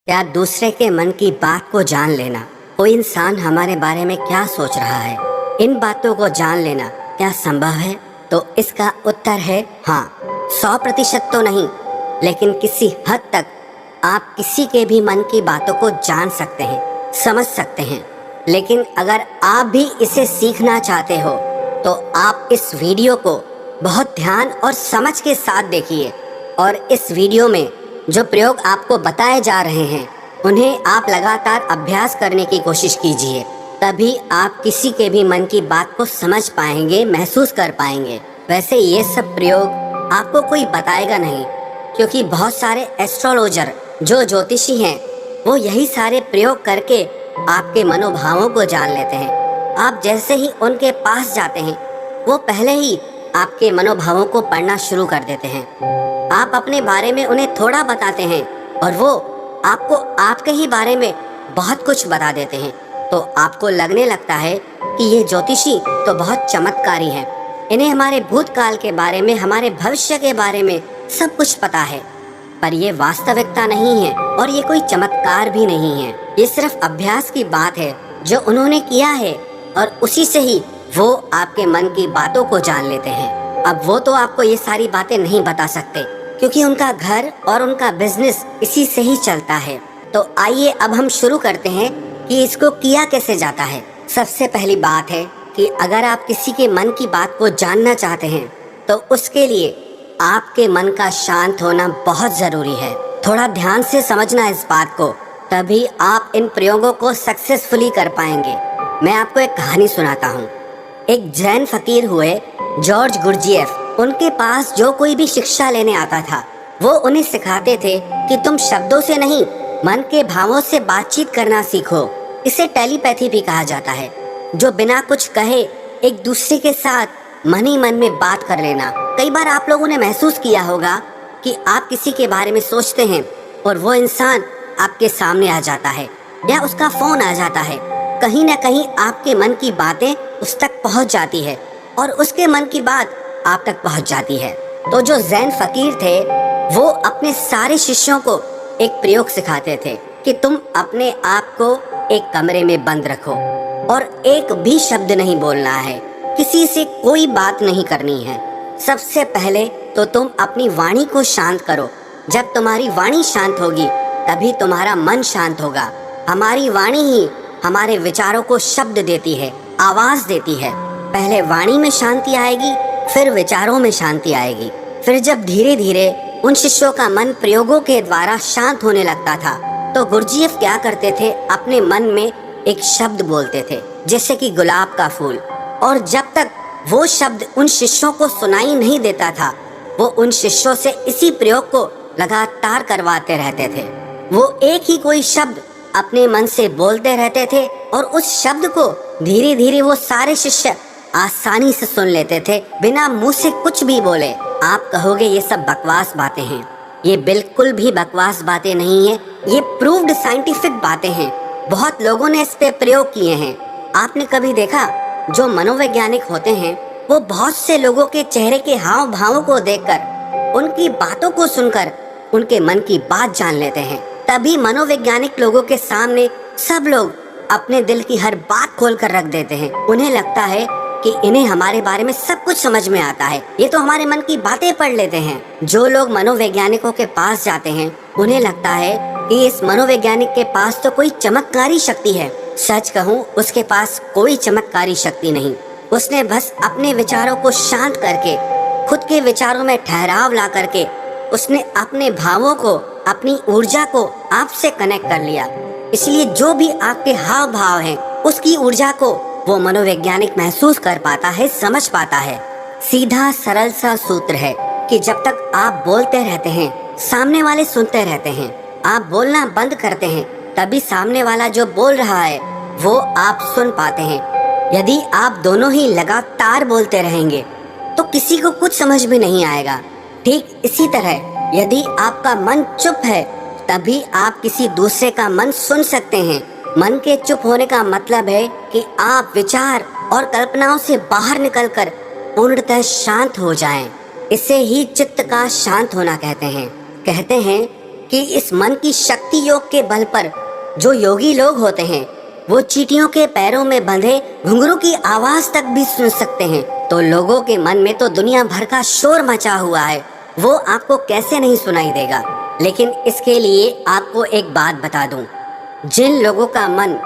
क्या दूसरे के मन की बात को जान लेना, कोई इंसान हमारे बारे में क्या सोच रहा है, इन बातों को जान लेना क्या संभव है? तो इसका उत्तर है हाँ। 100% तो नहीं, लेकिन किसी हद तक आप किसी के भी मन की बातों को जान सकते हैं, समझ सकते हैं। लेकिन अगर आप भी इसे सीखना चाहते हो तो आप इस वीडियो को बहुत ध्यान और समझ के साथ देखिए और इस वीडियो में जो प्रयोग आपको बताए जा रहे हैं उन्हें आप लगातार अभ्यास करने की कोशिश कीजिए। तभी आप किसी के भी मन की बात को समझ पाएंगे, महसूस कर पाएंगे। वैसे ये सब प्रयोग आपको कोई बताएगा नहीं, क्योंकि बहुत सारे एस्ट्रोलॉजर जो ज्योतिषी हैं वो यही सारे प्रयोग करके आपके मनोभावों को जान लेते हैं। आप जैसे ही उनके पास जाते हैं वो पहले ही आपके मनोभावों को पढ़ना शुरू कर देते हैं। आप अपने बारे में उन्हें थोड़ा बताते हैं और वो आपको आपके ही बारे में बहुत कुछ बता देते हैं। तो आपको लगने लगता है कि ये ज्योतिषी तो बहुत चमत्कारी हैं, इन्हें हमारे भूतकाल के बारे में, हमारे भविष्य के बारे में सब कुछ पता है। पर ये वास्तविकता नहीं है और ये कोई चमत्कार भी नहीं है। ये सिर्फ अभ्यास की बात है जो उन्होंने किया है और उसी से ही वो आपके मन की बातों को जान लेते हैं। अब वो तो आपको ये सारी बातें नहीं बता सकते, क्योंकि उनका घर और उनका बिजनेस इसी से ही चलता है। तो आइए अब हम शुरू करते हैं कि इसको किया कैसे जाता है। सबसे पहली बात है कि अगर आप किसी के मन की बात को जानना चाहते हैं तो उसके लिए आपके मन का शांत होना बहुत ज़रूरी है। थोड़ा ध्यान से समझना इस बात को, तभी आप इन प्रयोगों को सक्सेसफुली कर पाएंगे। मैं आपको एक कहानी सुनाता हूँ। एक जैन फकीर हुए जॉर्ज गुरजिएफ। उनके पास जो कोई भी शिक्षा लेने आता था वो उन्हें सिखाते थे कि तुम शब्दों से नहीं, मन के भावों से बातचीत करना सीखो। इसे टेलीपैथी भी कहा जाता है, जो बिना कुछ कहे एक दूसरे के साथ मन ही मन में बात कर लेना। कई बार आप लोगों ने महसूस किया होगा कि आप किसी के बारे में सोचते हैं और वो इंसान आपके सामने आ जाता है या उसका फोन आ जाता है। कहीं ना कहीं आपके मन की बातें उस तक पहुंच जाती है और उसके मन की बात आप तक पहुंच जाती है। तो जो जैन फकीर थे वो अपने सारे शिष्यों को एक प्रयोग सिखाते थे कि तुम अपने आप को एक कमरे में बंद रखो और एक भी शब्द नहीं बोलना है, किसी से कोई बात नहीं करनी है। सबसे पहले तो तुम अपनी वाणी को शांत करो। जब तुम्हारी वाणी शांत होगी तभी तुम्हारा मन शांत होगा। हमारी वाणी ही हमारे विचारों को शब्द देती है, आवाज देती है। पहले वाणी में शांति आएगी, फिर विचारों में शांति आएगी। फिर जब धीरे धीरे उन शिष्यों का मन प्रयोगों के द्वारा शांत होने लगता था तो गुरजिएफ क्या करते थे, अपने मन में एक शब्द बोलते थे, जैसे कि गुलाब का फूल। और जब तक वो शब्द उन शिष्यों को सुनाई नहीं देता था वो उन शिष्यों से इसी प्रयोग को लगातार करवाते रहते थे। वो एक ही कोई शब्द अपने मन से बोलते रहते थे और उस शब्द को धीरे धीरे वो सारे शिष्य आसानी से सुन लेते थे, बिना मुंह से कुछ भी बोले। आप कहोगे ये सब बकवास बातें हैं। ये बिल्कुल भी बकवास बातें नहीं है, ये प्रूव्ड साइंटिफिक बातें हैं। बहुत लोगों ने इस पे प्रयोग किए हैं। आपने कभी देखा, जो मनोवैज्ञानिक होते हैं वो बहुत से लोगों के चेहरे के हाव भावों को देखकर, उनकी बातों को सुनकर उनके मन की बात जान लेते हैं। तभी मनोवैज्ञानिक लोगों के सामने सब लोग अपने दिल की हर बात खोल कर रख देते हैं। उन्हें लगता है कि इन्हें हमारे बारे में सब कुछ समझ में आता है, ये तो हमारे मन की बातें पढ़ लेते हैं। जो लोग मनोवैज्ञानिकों के पास जाते हैं उन्हें लगता है कि इस मनोवैज्ञानिक के पास तो कोई चमत्कारी शक्ति है। सच कहूँ, उसके पास कोई चमत्कारी शक्ति नहीं। उसने बस अपने विचारों को शांत करके, खुद के विचारों में ठहराव ला करके, उसने अपने भावों को, अपनी ऊर्जा को आपसे कनेक्ट कर लिया। इसलिए जो भी आपके हाव भाव हैं उसकी ऊर्जा को वो मनोवैज्ञानिक महसूस कर पाता है, समझ पाता है। सीधा सरल सा सूत्र है कि जब तक आप बोलते रहते हैं सामने वाले सुनते रहते हैं। आप बोलना बंद करते हैं तभी सामने वाला जो बोल रहा है वो आप सुन पाते हैं। यदि आप दोनों ही लगातार बोलते रहेंगे तो किसी को कुछ समझ भी नहीं आएगा। ठीक इसी तरह यदि आपका मन चुप है तभी आप किसी दूसरे का मन सुन सकते हैं। मन के चुप होने का मतलब है कि आप विचार और कल्पनाओं से बाहर निकलकर पूर्णतः शांत हो जाएं। इसे ही चित्त का शांत होना कहते हैं। कहते हैं कि इस मन की शक्ति योग के बल पर जो योगी लोग होते हैं वो चींटियों के पैरों में बंधे घुंघरू की आवाज तक भी सुन सकते हैं। तो लोगों के मन में तो दुनिया भर का शोर मचा हुआ है, वो आपको कैसे नहीं सुनाई देगा। लेकिन इसके लिए आपको एक बात बता दूं, जिन लोगों का मन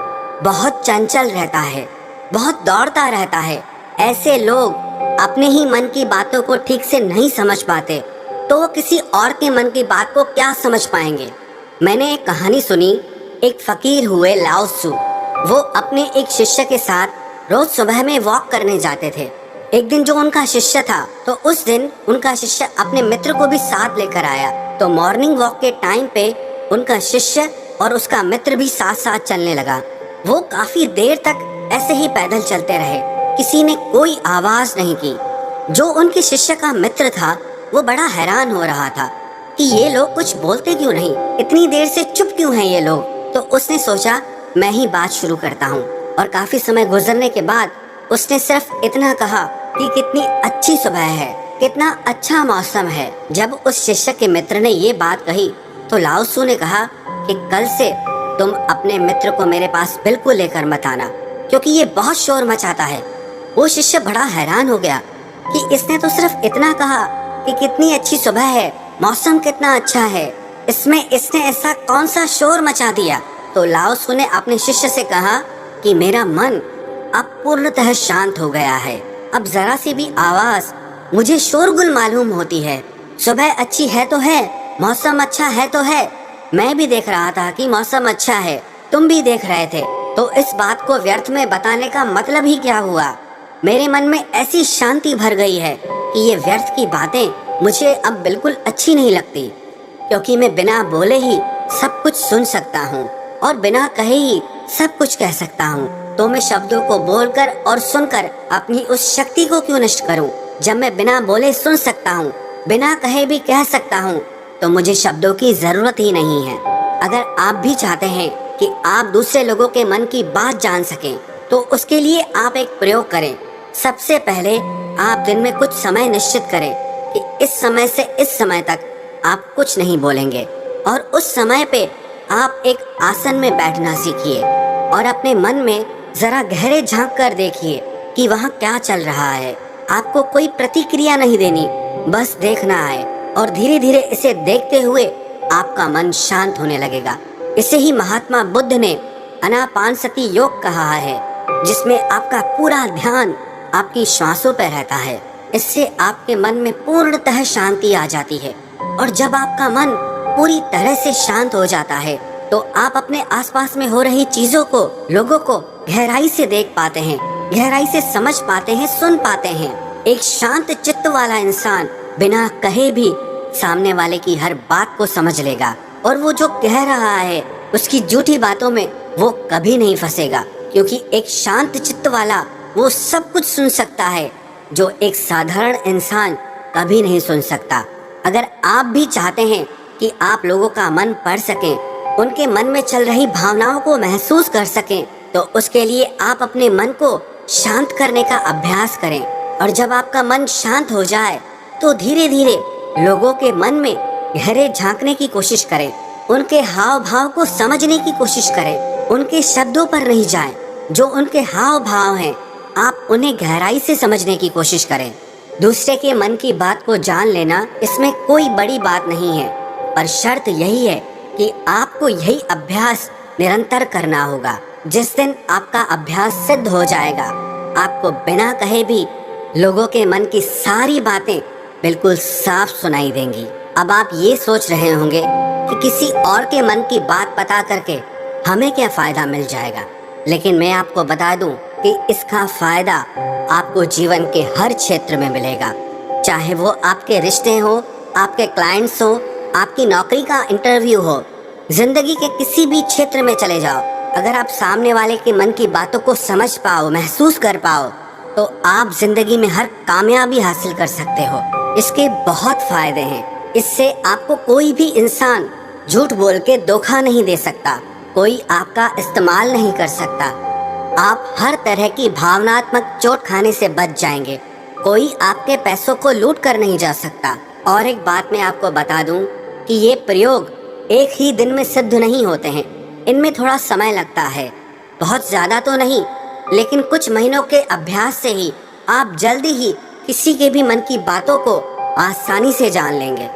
बहुत चंचल रहता है, बहुत दौड़ता रहता है, ऐसे लोग अपने ही मन की बातों को ठीक से नहीं समझ पाते, तो वो किसी और के मन की बात को क्या समझ पाएंगे। मैंने एक कहानी सुनी, एक फकीर हुए लाओ त्सु, वो अपने एक शिष्य के साथ रोज सुबह में वॉक करने जाते थे। एक दिन जो उनका शिष्य था, तो उस दिन उनका शिष्य अपने मित्र को भी साथ लेकर आया। तो मॉर्निंग वॉक के टाइम पे उनका शिष्य और उसका मित्र भी साथ साथ चलने लगा। वो काफी देर तक ऐसे ही पैदल चलते रहे, किसी ने कोई आवाज नहीं की। जो उनके शिष्य का मित्र था वो बड़ा हैरान हो रहा था कि ये लोग कुछ बोलते क्यों नहीं, इतनी देर से चुप क्यों हैं ये लोग। तो उसने सोचा मैं ही बात शुरू करता हूँ, और काफी समय गुजरने के बाद उसने सिर्फ इतना कहा कि कितनी अच्छी सुबह है, कितना अच्छा मौसम है। जब उस शिष्य के मित्र ने ये बात कही तो लाओ त्सु ने कहा कि कल से तुम अपने मित्र को मेरे पास बिल्कुल लेकर मत आना, क्योंकि ये बहुत शोर मचाता है। वो शिष्य बड़ा हैरान हो गया कि इसने तो सिर्फ इतना कहा कि कितनी अच्छी सुबह है, मौसम कितना अच्छा है, इसमें इसने ऐसा कौन सा शोर मचा दिया। तो लाओ त्सु ने अपने शिष्य से कहा कि मेरा मन अब पूर्णतः शांत हो गया है, अब जरा सी भी आवाज मुझे शोरगुल मालूम होती है। सुबह अच्छी है तो है, मौसम अच्छा है तो है, मैं भी देख रहा था कि मौसम अच्छा है, तुम भी देख रहे थे, तो इस बात को व्यर्थ में बताने का मतलब ही क्या हुआ। मेरे मन में ऐसी शांति भर गई है कि ये व्यर्थ की बातें मुझे अब बिल्कुल अच्छी नहीं लगती, क्योंकि मैं बिना बोले ही सब कुछ सुन सकता हूँ और बिना कहे ही सब कुछ कह सकता हूँ। तो मैं शब्दों को बोलकर और सुनकर अपनी उस शक्ति को क्यों नष्ट करूँ। जब मैं बिना बोले सुन सकता हूँ, बिना कहे भी कह सकता हूँ, तो मुझे शब्दों की जरूरत ही नहीं है। अगर आप भी चाहते हैं कि आप दूसरे लोगों के मन की बात जान सकें, तो उसके लिए आप एक प्रयोग करें। सबसे पहले आप दिन में कुछ समय निश्चित करें कि इस समय से इस समय तक आप कुछ नहीं बोलेंगे, और उस समय पे आप एक आसन में बैठना सीखिए और अपने मन में जरा गहरे झांक कर देखिए कि वहाँ क्या चल रहा है। आपको कोई प्रतिक्रिया नहीं देनी, बस देखना है, और धीरे धीरे इसे देखते हुए आपका मन शांत होने लगेगा। इसे ही महात्मा बुद्ध ने आनापानसति योग कहा है, जिसमें आपका पूरा ध्यान आपकी श्वासों पर रहता है। इससे आपके मन में पूर्णतः शांति आ जाती है, और जब आपका मन पूरी तरह से शांत हो जाता है तो आप अपने आसपास में हो रही चीजों को, लोगों को गहराई से देख पाते हैं, गहराई से समझ पाते हैं, सुन पाते हैं। एक शांत चित्त वाला इंसान बिना कहे भी सामने वाले की हर बात को समझ लेगा, और वो जो कह रहा है उसकी झूठी बातों में वो कभी नहीं फंसेगा, क्योंकि एक शांत चित्त वाला वो सब कुछ सुन सकता है जो एक साधारण इंसान कभी नहीं सुन सकता। अगर आप भी चाहते हैं कि आप लोगों का मन पढ़ सकें, उनके मन में चल रही भावनाओं को महसूस कर सकें, तो उसके लिए आप अपने मन को शांत करने का अभ्यास करें। और जब आपका मन शांत हो जाए तो धीरे धीरे लोगों के मन में गहरे झांकने की कोशिश करें, उनके हाव भाव को समझने की कोशिश करें, उनके शब्दों पर नहीं जाएं, जो उनके हाव भाव हैं आप उन्हें गहराई से समझने की कोशिश करें। दूसरे के मन की बात को जान लेना, इसमें कोई बड़ी बात नहीं है, पर शर्त यही है कि आपको यही अभ्यास निरंतर करना होगा। जिस दिन आपका अभ्यास सिद्ध हो जाएगा, आपको बिना कहे भी लोगों के मन की सारी बातें बिल्कुल साफ सुनाई देंगी। अब आप ये सोच रहे होंगे कि किसी और के मन की बात पता करके हमें क्या फायदा मिल जाएगा, लेकिन मैं आपको बता दूं कि इसका फायदा आपको जीवन के हर क्षेत्र में मिलेगा। चाहे वो आपके रिश्ते हो, आपके क्लाइंट्स हो, आपकी नौकरी का इंटरव्यू हो, जिंदगी के किसी भी क्षेत्र में चले जाओ, अगर आप सामने वाले के मन की बातों को समझ पाओ, महसूस कर पाओ, तो आप जिंदगी में हर कामयाबी हासिल कर सकते हो। इसके बहुत फायदे हैं। इससे आपको कोई भी इंसान झूठ बोल के धोखा नहीं दे सकता, कोई आपका इस्तेमाल नहीं कर सकता, आप हर तरह की भावनात्मक चोट खाने से बच जाएंगे, कोई आपके पैसों को लूट कर नहीं जा सकता। और एक बात मैं आपको बता दूं कि ये प्रयोग एक ही दिन में सिद्ध नहीं होते हैं। इनमें थोड़ा समय लगता है, बहुत ज़्यादा तो नहीं, लेकिन कुछ महीनों के अभ्यास से ही आप जल्दी ही किसी के भी मन की बातों को आसानी से जान लेंगे।